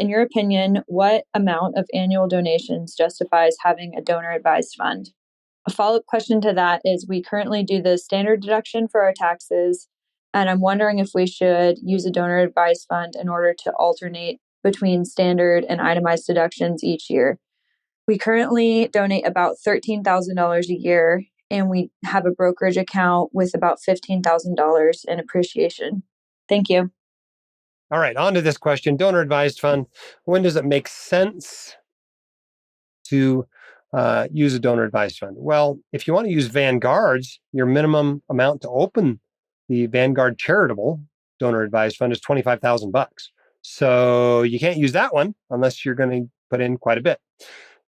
In your opinion, what amount of annual donations justifies having a donor advised fund? A follow-up question to that is we currently do the standard deduction for our taxes, and I'm wondering if we should use a donor advised fund in order to alternate between standard and itemized deductions each year. We currently donate about $13,000 a year, and we have a brokerage account with about $15,000 in appreciation. Thank you. All right, on to this question. Donor advised fund. When does it make sense to use a donor advised fund? Well, if you want to use Vanguard's, your minimum amount to open the Vanguard charitable donor advised fund is $25,000. So you can't use that one unless you're going to put in quite a bit.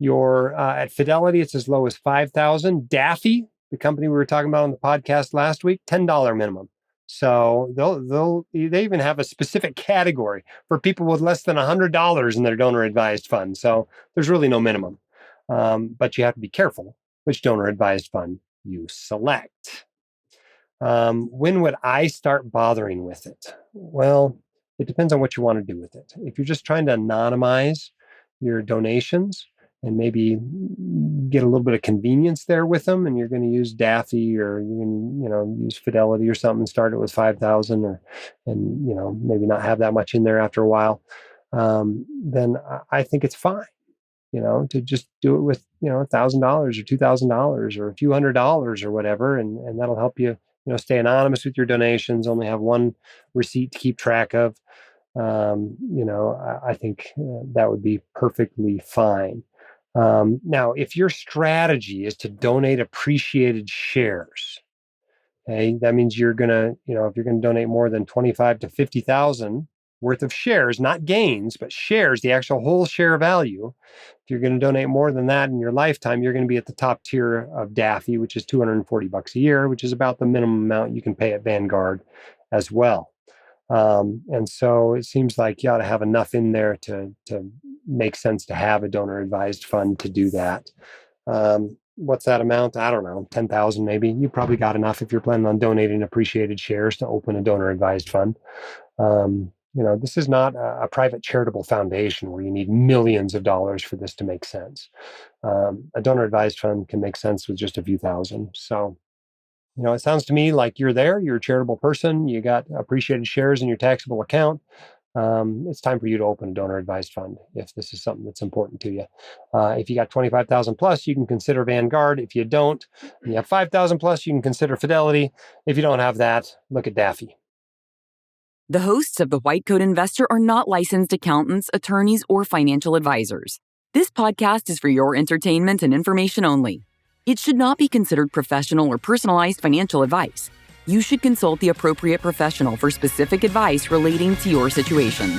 At Fidelity, it's as low as $5,000. DAFI, the company we were talking about on the podcast last week, $10 minimum. So they even have a specific category for people with less than $100 in their donor advised fund. So there's really no minimum. But you have to be careful which donor advised fund you select. When would I start bothering with it? Well, it depends on what you want to do with it. If you're just trying to anonymize your donations and maybe get a little bit of convenience there with them, and you're going to use DAFI or you can, use Fidelity or something, start it with 5,000 and maybe not have that much in there after a while, then I think it's fine, to just do it with, $1,000 or $2,000 or a few $100s or whatever. And that'll help you, stay anonymous with your donations, only have one receipt to keep track of. I think that would be perfectly fine. Now, if your strategy is to donate appreciated shares, okay, that means you're going to, if you're going to donate more than 25 to 50,000 worth of shares, not gains, but shares, the actual whole share value. If you're going to donate more than that in your lifetime, you're going to be at the top tier of DAFI, which is $240 a year, which is about the minimum amount you can pay at Vanguard as well. And so it seems like you ought to have enough in there to make sense to have a donor advised fund to do that. What's that amount? I don't know, 10,000 maybe. You probably got enough if you're planning on donating appreciated shares to open a donor advised fund. This is not a private charitable foundation where you need millions of dollars for this to make sense. A donor advised fund can make sense with just a few thousand. So, it sounds to me like you're a charitable person, you got appreciated shares in your taxable account. It's time for you to open a donor advised fund if this is something that's important to you. If you got 25,000 plus, you can consider Vanguard. If you don't, and you have 5,000 plus, you can consider Fidelity. If you don't have that, look at DAFI. The hosts of The White Coat Investor are not licensed accountants, attorneys, or financial advisors. This podcast is for your entertainment and information only. It should not be considered professional or personalized financial advice. You should consult the appropriate professional for specific advice relating to your situation.